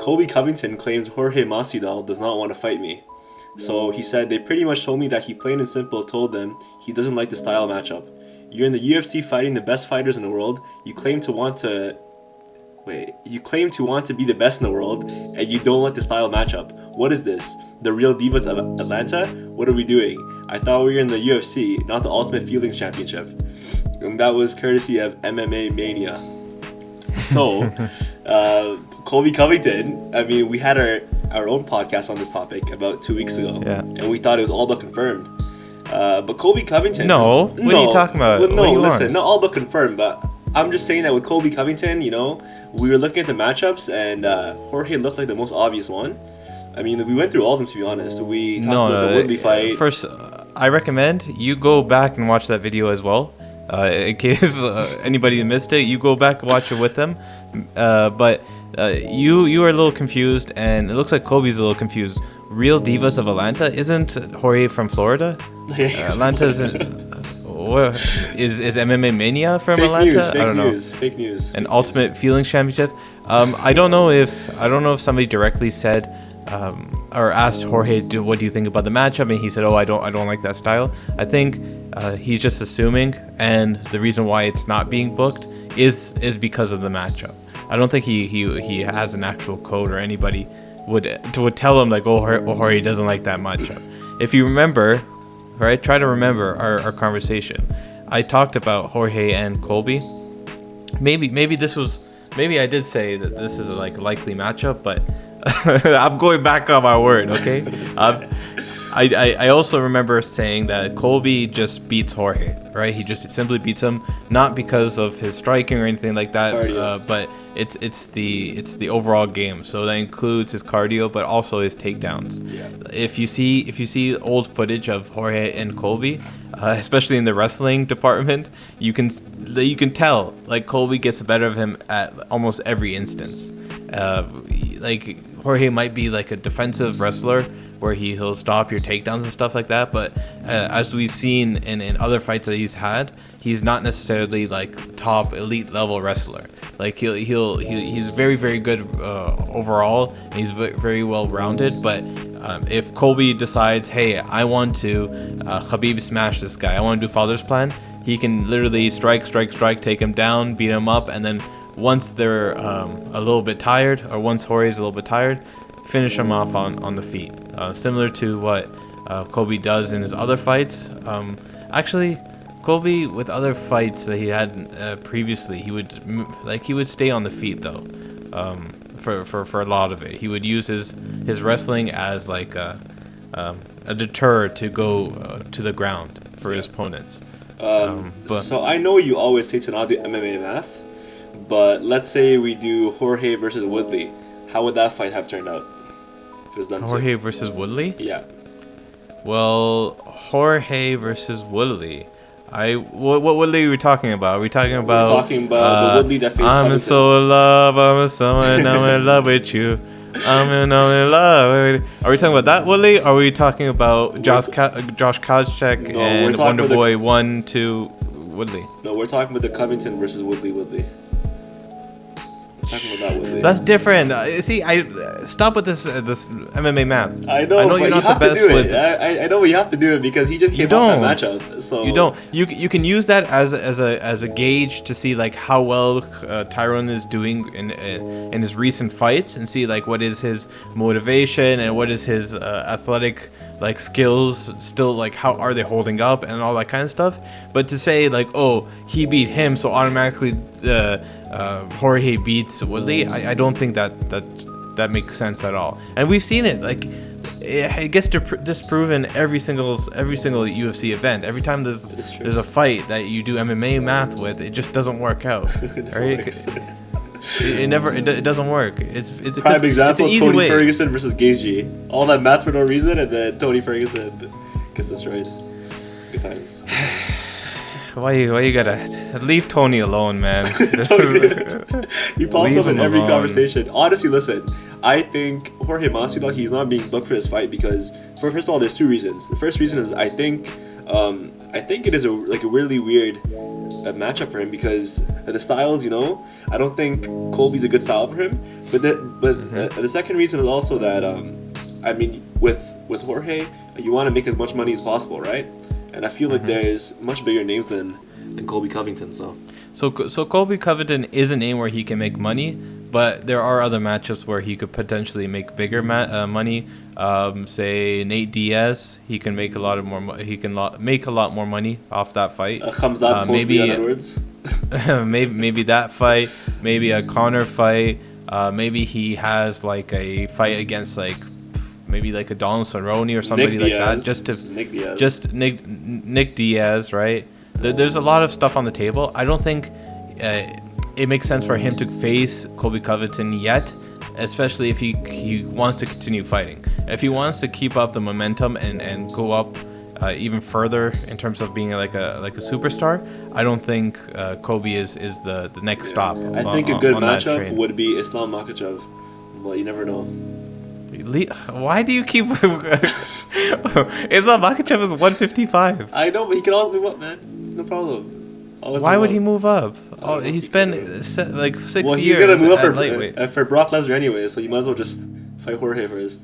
Colby Covington claims Jorge Masvidal does not want to fight me. So he said they pretty much told me that he plain and simple told them he doesn't like the style matchup. You're in the UFC fighting the best fighters in the world. You claim to want to be the best in the world, and you don't like the style matchup. What is this? The real divas of Atlanta? What are we doing? I thought we were in the UFC, not the Ultimate Feelings Championship. And that was courtesy of MMA Mania. So, Colby Covington, I mean, we had our own podcast on this topic about 2 weeks ago. Yeah. And we thought it was all but confirmed. But Colby Covington... No, what are you talking about? Well, no, listen, not all but confirmed, but I'm just saying that with Colby Covington, you know, we were looking at the matchups, and Jorge looked like the most obvious one. I mean, we went through all of them, to be honest. We talked about the Woodley fight. First, I recommend you go back and watch that video as well. In case anybody missed it, you go back and watch it with them. But you are a little confused, and it looks like Colby's a little confused. Real Divas of Atlanta? Isn't Jorge from Florida? Atlanta isn't... Is MMA Mania from Atlanta? I don't know. Fake news. An Ultimate Feelings Championship. I don't know if somebody directly said or asked Jorge, what do you think about the matchup? And he said, I don't like that style. I think he's just assuming, and the reason why it's not being booked is because of the matchup. I don't think he has an actual code, or anybody would tell him like, Jorge doesn't like that matchup. If you remember, right, try to remember our conversation. I talked about Jorge and Colby. Maybe I did say that this is a likely matchup, but I'm going back on my word, okay? I also remember saying that Colby just beats Jorge, right? He just simply beats him, not because of his striking or anything like that, but it's the overall game. So that includes his cardio, but also his takedowns. Yeah. If you see old footage of Jorge and Colby, especially in the wrestling department, you can tell like Colby gets the better of him at almost every instance. Like Jorge might be like a defensive wrestler where he'll stop your takedowns and stuff like that, but as we've seen in other fights that he's had, he's not necessarily like top elite level wrestler. Like he's very, very good overall, and he's very well rounded. But if Colby decides, hey, I want to Khabib smash this guy, I want to do Father's Plan, he can literally strike, take him down, beat him up, and then once they're a little bit tired, or once Jorge's a little bit tired, finish him off on the feet. Similar to what Colby does in his other fights. Actually, Colby with other fights that he had previously, he would stay on the feet though. For a lot of it, he would use his wrestling as like a deter to go to the ground for his opponents. So I know you always say to not do MMA math, but let's say we do Jorge versus Woodley. How would that fight have turned out if it was done Jorge versus Woodley? Yeah. Well, Jorge versus Woodley. What Woodley are we talking about? Are we talking about? We're talking about the Woodley that faced I'm Covington. so in love. I'm in love with you. I'm in love. Are we talking about that Woodley? Or are we talking about Josh Koscheck and Wonder Boy 1-2 Woodley? No, we're talking about the Covington versus Woodley. Talking about that Woodley. That's different. See, I stop with this MMA math. I know you're not the best with. I know, but you have to do it because he just came off that matchup. So you don't. You can use that as a gauge to see like how well Tyrone is doing in his recent fights, and see like what is his motivation and what is his athletic like skills still, like how are they holding up and all that kind of stuff. But to say like, oh, he beat him, so automatically Jorge beats Woodley, I don't think that makes sense at all. And we've seen it, like it gets disproven every single UFC event. Every time there's a fight that you do MMA math with, it just doesn't work out. Right? It doesn't work. It's prime example. It's an easy Tony way. Ferguson versus Gaethje. All that math for no reason, and then Tony Ferguson gets destroyed. Good times. Why you gotta leave Tony alone, man? He pops up in every conversation. Honestly, listen, I think Jorge Masvidal, he's not being booked for this fight because, first of all, there's two reasons. The first reason is I think it is a really weird matchup for him because the styles, I don't think Colby's a good style for him. But the second reason is also that with Jorge, you want to make as much money as possible, right? And I feel like there's much bigger names than Colby Covington. So Colby Covington is a name where he can make money, but there are other matchups where he could potentially make bigger money. Say Nate Diaz, he can make a lot more money off that fight. Maybe in other words. maybe that fight, maybe a Conor fight. Maybe he has like a fight against maybe like a Donald Cerrone or somebody like that. Nick Diaz, right? There's a lot of stuff on the table. I don't think it makes sense for him to face Colby Covington yet, especially if he wants to continue fighting. If he wants to keep up the momentum and go up even further in terms of being like a superstar, I don't think Colby is the next stop. I think a good matchup would be Islam Makhachev, but you never know. Why do you keep Islam Makhachev is 155? I know, but he can always move up, man. No problem. Why would he move up? He's been 6 years. Well, he's gonna move up lightweight for Brock Lesnar anyway, so you might as well just fight Jorge first.